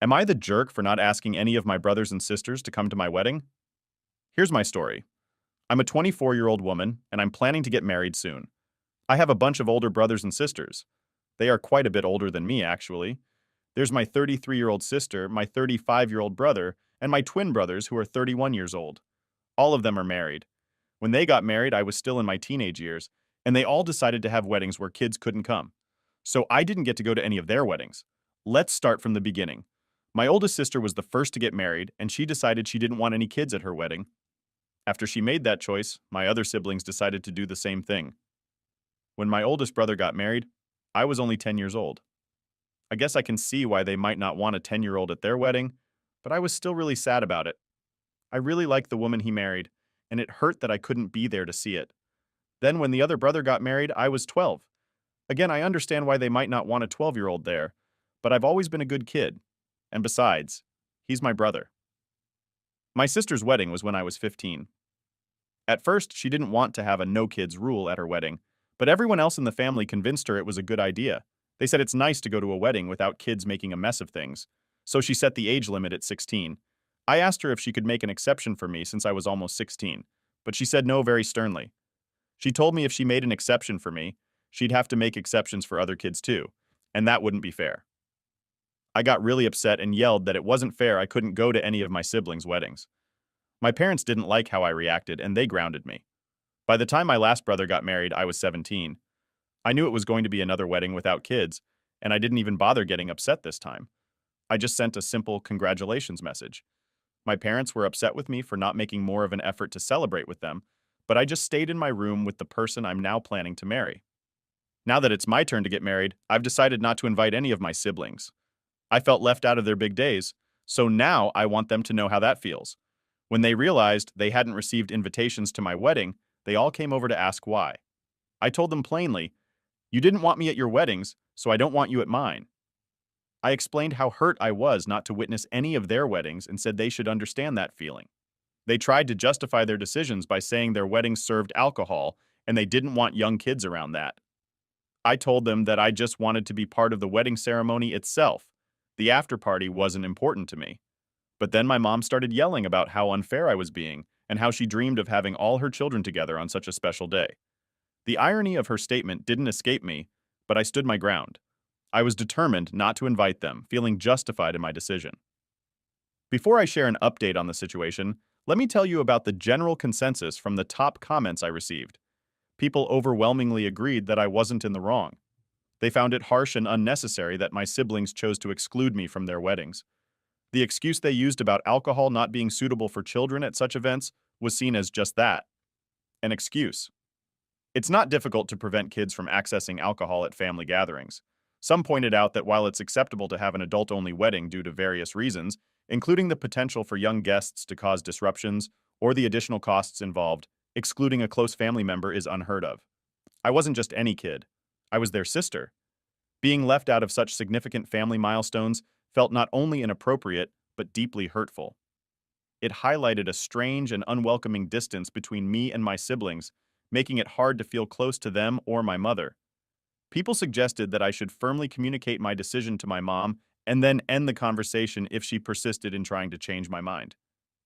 Am I the jerk for not asking any of my brothers and sisters to come to my wedding? Here's my story. I'm a 24-year-old woman, and I'm planning to get married soon. I have a bunch of older brothers and sisters. They are quite a bit older than me, actually. There's my 33-year-old sister, my 35-year-old brother, and my twin brothers who are 31 years old. All of them are married. When they got married, I was still in my teenage years, and they all decided to have weddings where kids couldn't come. So I didn't get to go to any of their weddings. Let's start from the beginning. My oldest sister was the first to get married, and she decided she didn't want any kids at her wedding. After she made that choice, my other siblings decided to do the same thing. When my oldest brother got married, I was only 10 years old. I guess I can see why they might not want a 10-year-old at their wedding, but I was still really sad about it. I really liked the woman he married, and it hurt that I couldn't be there to see it. Then when the other brother got married, I was 12. Again, I understand why they might not want a 12-year-old there, but I've always been a good kid. And besides, he's my brother. My sister's wedding was when I was 15. At first, she didn't want to have a no-kids rule at her wedding, but everyone else in the family convinced her it was a good idea. They said it's nice to go to a wedding without kids making a mess of things, so she set the age limit at 16. I asked her if she could make an exception for me since I was almost 16, but she said no very sternly. She told me if she made an exception for me, she'd have to make exceptions for other kids too, and that wouldn't be fair. I got really upset and yelled that it wasn't fair I couldn't go to any of my siblings' weddings. My parents didn't like how I reacted, and they grounded me. By the time my last brother got married, I was 17. I knew it was going to be another wedding without kids, and I didn't even bother getting upset this time. I just sent a simple congratulations message. My parents were upset with me for not making more of an effort to celebrate with them, but I just stayed in my room with the person I'm now planning to marry. Now that it's my turn to get married, I've decided not to invite any of my siblings. I felt left out of their big days, so now I want them to know how that feels. When they realized they hadn't received invitations to my wedding, they all came over to ask why. I told them plainly, "You didn't want me at your weddings, so I don't want you at mine." I explained how hurt I was not to witness any of their weddings and said they should understand that feeling. They tried to justify their decisions by saying their weddings served alcohol and they didn't want young kids around that. I told them that I just wanted to be part of the wedding ceremony itself. The after party wasn't important to me. But then my mom started yelling about how unfair I was being and how she dreamed of having all her children together on such a special day. The irony of her statement didn't escape me, but I stood my ground. I was determined not to invite them, feeling justified in my decision. Before I share an update on the situation, let me tell you about the general consensus from the top comments I received. People overwhelmingly agreed that I wasn't in the wrong. They found it harsh and unnecessary that my siblings chose to exclude me from their weddings. The excuse they used about alcohol not being suitable for children at such events was seen as just that, an excuse. It's not difficult to prevent kids from accessing alcohol at family gatherings. Some pointed out that while it's acceptable to have an adult-only wedding due to various reasons, including the potential for young guests to cause disruptions or the additional costs involved, excluding a close family member is unheard of. I wasn't just any kid. I was their sister. Being left out of such significant family milestones felt not only inappropriate, but deeply hurtful. It highlighted a strange and unwelcoming distance between me and my siblings, making it hard to feel close to them or my mother. People suggested that I should firmly communicate my decision to my mom and then end the conversation if she persisted in trying to change my mind.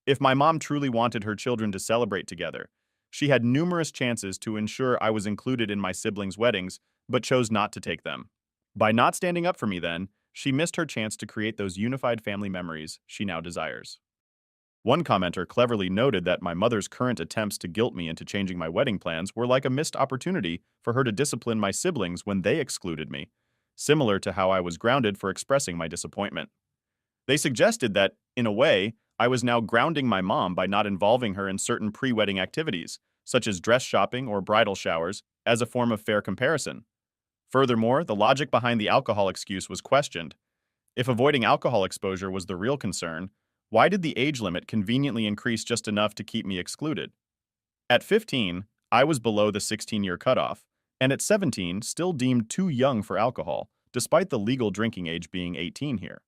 If my mom truly wanted her children to celebrate together, she had numerous chances to ensure I was included in my siblings' weddings, but chose not to take them. By not standing up for me then, she missed her chance to create those unified family memories she now desires. One commenter cleverly noted that my mother's current attempts to guilt me into changing my wedding plans were like a missed opportunity for her to discipline my siblings when they excluded me, similar to how I was grounded for expressing my disappointment. They suggested that, in a way, I was now grounding my mom by not involving her in certain pre-wedding activities, such as dress shopping or bridal showers, as a form of fair comparison. Furthermore, the logic behind the alcohol excuse was questioned. If avoiding alcohol exposure was the real concern, why did the age limit conveniently increase just enough to keep me excluded? At 15, I was below the 16-year cutoff, and at 17, still deemed too young for alcohol, despite the legal drinking age being 18 here.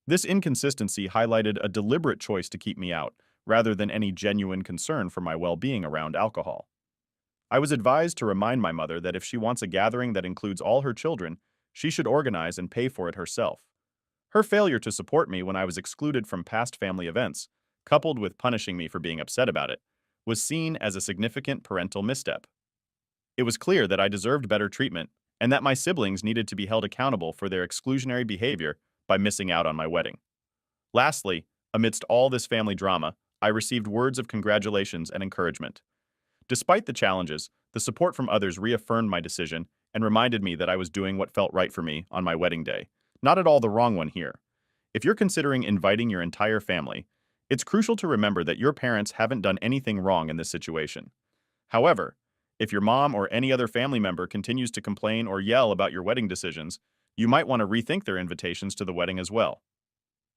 This inconsistency highlighted a deliberate choice to keep me out, rather than any genuine concern for my well-being around alcohol. I was advised to remind my mother that if she wants a gathering that includes all her children, she should organize and pay for it herself. Her failure to support me when I was excluded from past family events, coupled with punishing me for being upset about it, was seen as a significant parental misstep. It was clear that I deserved better treatment and that my siblings needed to be held accountable for their exclusionary behavior by missing out on my wedding. Lastly, amidst all this family drama, I received words of congratulations and encouragement. Despite the challenges, the support from others reaffirmed my decision and reminded me that I was doing what felt right for me on my wedding day. Not at all the wrong one here. If you're considering inviting your entire family, it's crucial to remember that your parents haven't done anything wrong in this situation. However, if your mom or any other family member continues to complain or yell about your wedding decisions, you might want to rethink their invitations to the wedding as well.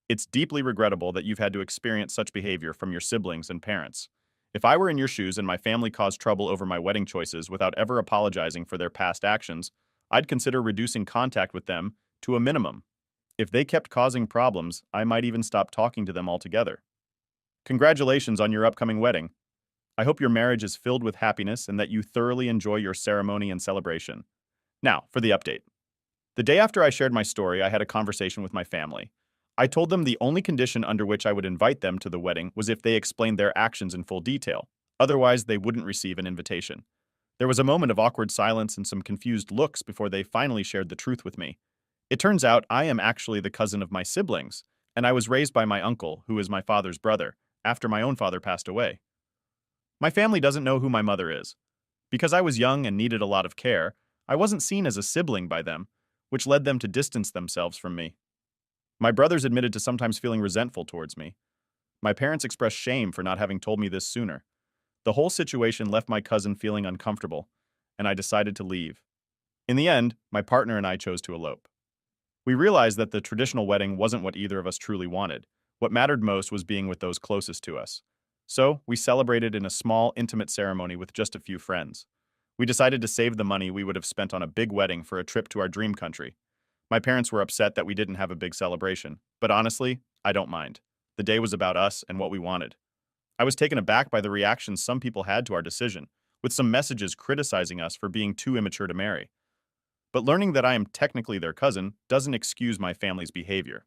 It's deeply regrettable that you've had to experience such behavior from your siblings and parents. If I were in your shoes and my family caused trouble over my wedding choices without ever apologizing for their past actions, I'd consider reducing contact with them to a minimum. If they kept causing problems, I might even stop talking to them altogether. Congratulations on your upcoming wedding. I hope your marriage is filled with happiness and that you thoroughly enjoy your ceremony and celebration. Now, for the update. The day after I shared my story, I had a conversation with my family. I told them the only condition under which I would invite them to the wedding was if they explained their actions in full detail. Otherwise, they wouldn't receive an invitation. There was a moment of awkward silence and some confused looks before they finally shared the truth with me. It turns out I am actually the cousin of my siblings, and I was raised by my uncle, who is my father's brother, after my own father passed away. My family doesn't know who my mother is. Because I was young and needed a lot of care, I wasn't seen as a sibling by them, which led them to distance themselves from me. My brothers admitted to sometimes feeling resentful towards me. My parents expressed shame for not having told me this sooner. The whole situation left my cousin feeling uncomfortable, and I decided to leave. In the end, my partner and I chose to elope. We realized that the traditional wedding wasn't what either of us truly wanted. What mattered most was being with those closest to us. So, we celebrated in a small, intimate ceremony with just a few friends. We decided to save the money we would have spent on a big wedding for a trip to our dream country. My parents were upset that we didn't have a big celebration, but honestly, I don't mind. The day was about us and what we wanted. I was taken aback by the reactions some people had to our decision, with some messages criticizing us for being too immature to marry. But learning that I am technically their cousin doesn't excuse my family's behavior.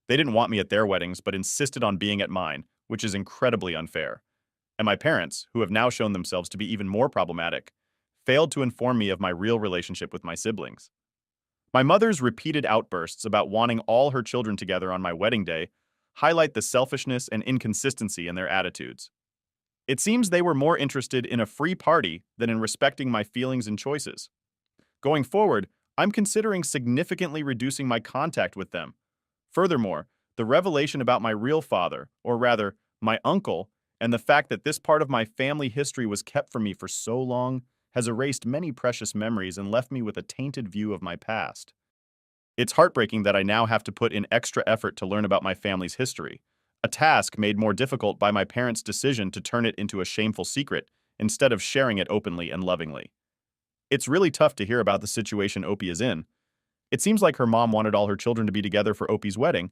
They didn't want me at their weddings, but insisted on being at mine, which is incredibly unfair. And my parents, who have now shown themselves to be even more problematic, failed to inform me of my real relationship with my siblings. My mother's repeated outbursts about wanting all her children together on my wedding day highlight the selfishness and inconsistency in their attitudes. It seems they were more interested in a free party than in respecting my feelings and choices. Going forward, I'm considering significantly reducing my contact with them. Furthermore, the revelation about my real father, or rather, my uncle, and the fact that this part of my family history was kept from me for so long has erased many precious memories and left me with a tainted view of my past. It's heartbreaking that I now have to put in extra effort to learn about my family's history, a task made more difficult by my parents' decision to turn it into a shameful secret instead of sharing it openly and lovingly. It's really tough to hear about the situation Opie is in. It seems like her mom wanted all her children to be together for Opie's wedding,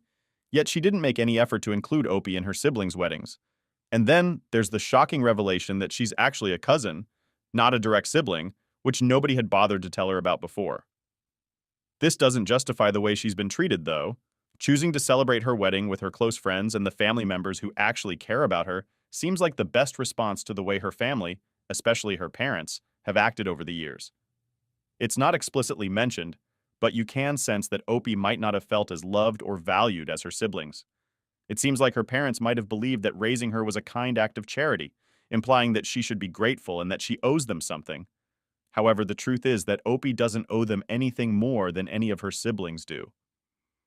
yet she didn't make any effort to include Opie in her siblings' weddings. And then there's the shocking revelation that she's actually a cousin, not a direct sibling, which nobody had bothered to tell her about before. This doesn't justify the way she's been treated, though. Choosing to celebrate her wedding with her close friends and the family members who actually care about her seems like the best response to the way her family, especially her parents, have acted over the years. It's not explicitly mentioned, but you can sense that Opie might not have felt as loved or valued as her siblings. It seems like her parents might have believed that raising her was a kind act of charity, implying that she should be grateful and that she owes them something. However, the truth is that Opie doesn't owe them anything more than any of her siblings do.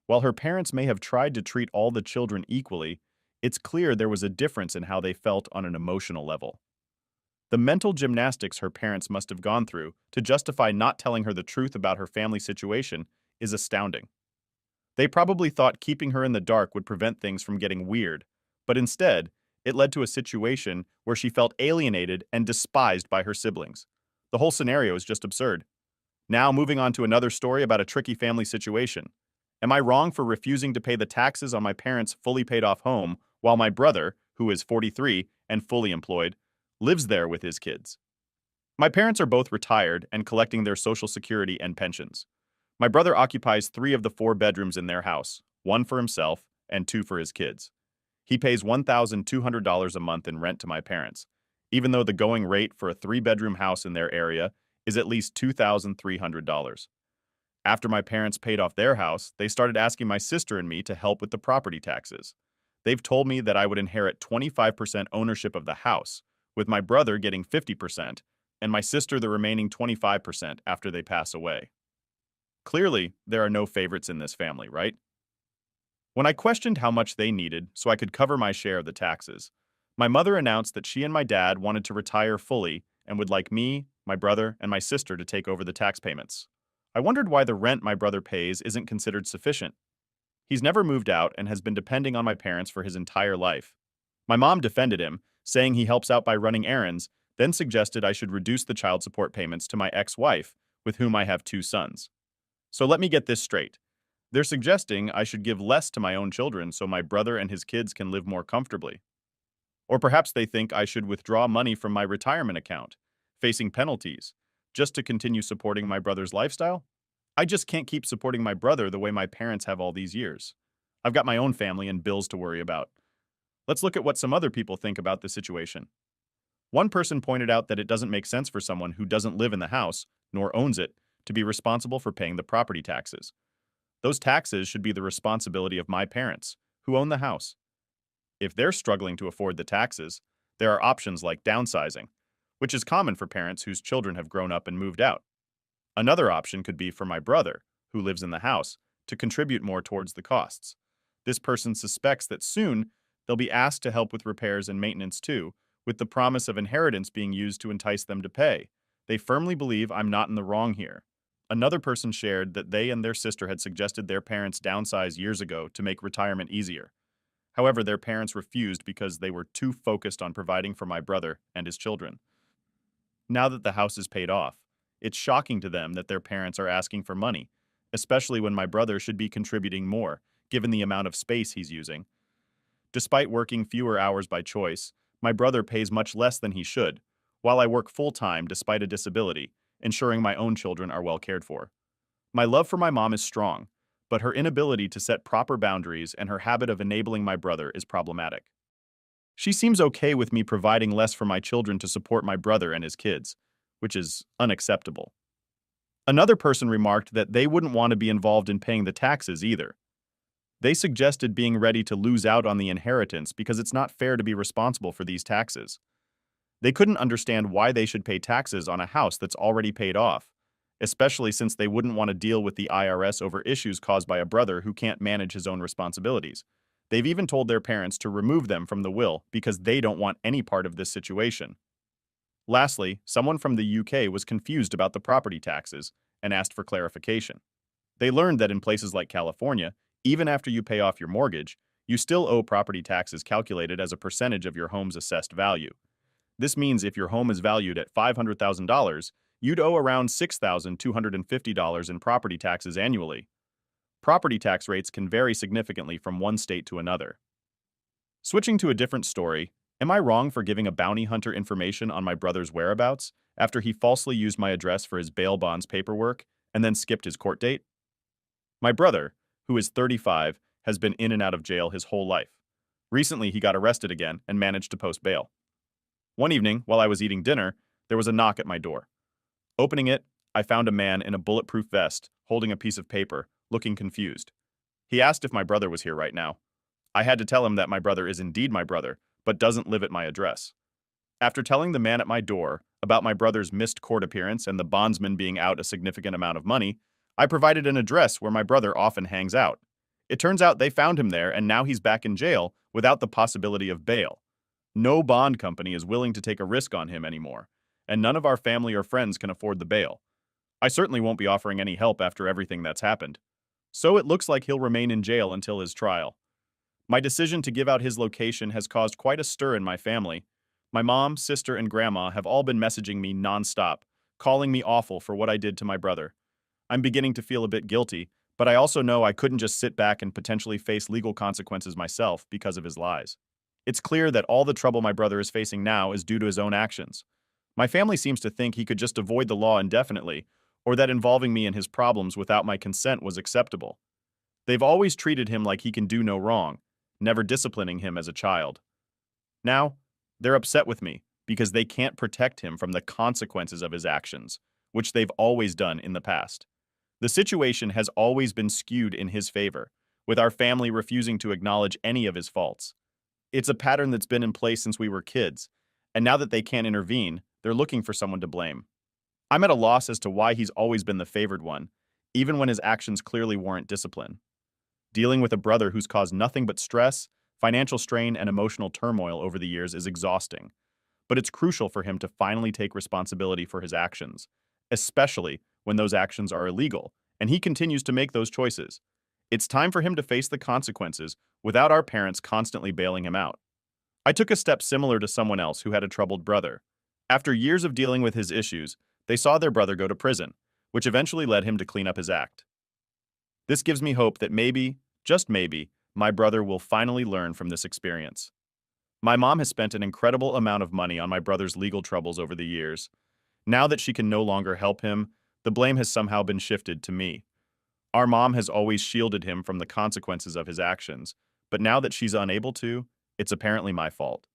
While her parents may have tried to treat all the children equally, it's clear there was a difference in how they felt on an emotional level. The mental gymnastics her parents must have gone through to justify not telling her the truth about her family situation is astounding. They probably thought keeping her in the dark would prevent things from getting weird, but instead, it led to a situation where she felt alienated and despised by her siblings. The whole scenario is just absurd. Now, moving on to another story about a tricky family situation. Am I wrong for refusing to pay the taxes on my parents' fully paid off home while my brother, who is 43 and fully employed, lives there with his kids? My parents are both retired and collecting their Social Security and pensions. My brother occupies 3 of the 4 bedrooms in their house, one for himself and two for his kids. He pays $1,200 a month in rent to my parents, even though the going rate for a three-bedroom house in their area is at least $2,300. After my parents paid off their house, they started asking my sister and me to help with the property taxes. They've told me that I would inherit 25% ownership of the house, with my brother getting 50% and my sister the remaining 25% after they pass away. Clearly, there are no favorites in this family, right? When I questioned how much they needed so I could cover my share of the taxes, my mother announced that she and my dad wanted to retire fully and would like me, my brother, and my sister to take over the tax payments. I wondered why the rent my brother pays isn't considered sufficient. He's never moved out and has been depending on my parents for his entire life. My mom defended him, saying he helps out by running errands, then suggested I should reduce the child support payments to my ex-wife, with whom I have two sons. So let me get this straight. They're suggesting I should give less to my own children so my brother and his kids can live more comfortably. Or perhaps they think I should withdraw money from my retirement account, facing penalties, just to continue supporting my brother's lifestyle? I just can't keep supporting my brother the way my parents have all these years. I've got my own family and bills to worry about. Let's look at what some other people think about the situation. One person pointed out that it doesn't make sense for someone who doesn't live in the house, nor owns it, to be responsible for paying the property taxes. Those taxes should be the responsibility of my parents, who own the house. If they're struggling to afford the taxes, there are options like downsizing, which is common for parents whose children have grown up and moved out. Another option could be for my brother, who lives in the house, to contribute more towards the costs. This person suspects that soon they'll be asked to help with repairs and maintenance too, with the promise of inheritance being used to entice them to pay. They firmly believe I'm not in the wrong here. Another person shared that they and their sister had suggested their parents downsize years ago to make retirement easier. However, their parents refused because they were too focused on providing for my brother and his children. Now that the house is paid off, it's shocking to them that their parents are asking for money, especially when my brother should be contributing more, given the amount of space he's using. Despite working fewer hours by choice, my brother pays much less than he should, while I work full-time despite a disability, ensuring my own children are well cared for. My love for my mom is strong, but her inability to set proper boundaries and her habit of enabling my brother is problematic. She seems okay with me providing less for my children to support my brother and his kids, which is unacceptable. Another person remarked that they wouldn't want to be involved in paying the taxes either. They suggested being ready to lose out on the inheritance because it's not fair to be responsible for these taxes. They couldn't understand why they should pay taxes on a house that's already paid off, especially since they wouldn't want to deal with the IRS over issues caused by a brother who can't manage his own responsibilities. They've even told their parents to remove them from the will because they don't want any part of this situation. Lastly, someone from the UK was confused about the property taxes and asked for clarification. They learned that in places like California, even after you pay off your mortgage, you still owe property taxes calculated as a percentage of your home's assessed value. This means if your home is valued at $500,000, you'd owe around $6,250 in property taxes annually. Property tax rates can vary significantly from one state to another. Switching to a different story, am I wrong for giving a bounty hunter information on my brother's whereabouts after he falsely used my address for his bail bonds paperwork and then skipped his court date? My brother, who is 35, has been in and out of jail his whole life. Recently, he got arrested again and managed to post bail. One evening, while I was eating dinner, there was a knock at my door. Opening it, I found a man in a bulletproof vest, holding a piece of paper, looking confused. He asked if my brother was here right now. I had to tell him that my brother is indeed my brother, but doesn't live at my address. After telling the man at my door about my brother's missed court appearance and the bondsman being out a significant amount of money, I provided an address where my brother often hangs out. It turns out they found him there and now he's back in jail without the possibility of bail. No bond company is willing to take a risk on him anymore, and none of our family or friends can afford the bail. I certainly won't be offering any help after everything that's happened. So it looks like he'll remain in jail until his trial. My decision to give out his location has caused quite a stir in my family. My mom, sister, and grandma have all been messaging me nonstop, calling me awful for what I did to my brother. I'm beginning to feel a bit guilty, but I also know I couldn't just sit back and potentially face legal consequences myself because of his lies. It's clear that all the trouble my brother is facing now is due to his own actions. My family seems to think he could just avoid the law indefinitely, or that involving me in his problems without my consent was acceptable. They've always treated him like he can do no wrong, never disciplining him as a child. Now, they're upset with me because they can't protect him from the consequences of his actions, which they've always done in the past. The situation has always been skewed in his favor, with our family refusing to acknowledge any of his faults. It's a pattern that's been in place since we were kids, and now that they can't intervene, they're looking for someone to blame. I'm at a loss as to why he's always been the favored one, even when his actions clearly warrant discipline. Dealing with a brother who's caused nothing but stress, financial strain, and emotional turmoil over the years is exhausting, but it's crucial for him to finally take responsibility for his actions, especially when those actions are illegal, and he continues to make those choices. It's time for him to face the consequences without our parents constantly bailing him out. I took a step similar to someone else who had a troubled brother. After years of dealing with his issues, they saw their brother go to prison, which eventually led him to clean up his act. This gives me hope that maybe, just maybe, my brother will finally learn from this experience. My mom has spent an incredible amount of money on my brother's legal troubles over the years. Now that she can no longer help him, the blame has somehow been shifted to me. Our mom has always shielded him from the consequences of his actions, but now that she's unable to, it's apparently my fault.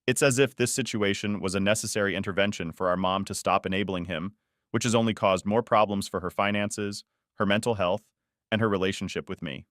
It's as if this situation was a necessary intervention for our mom to stop enabling him, which has only caused more problems for her finances, her mental health, and her relationship with me.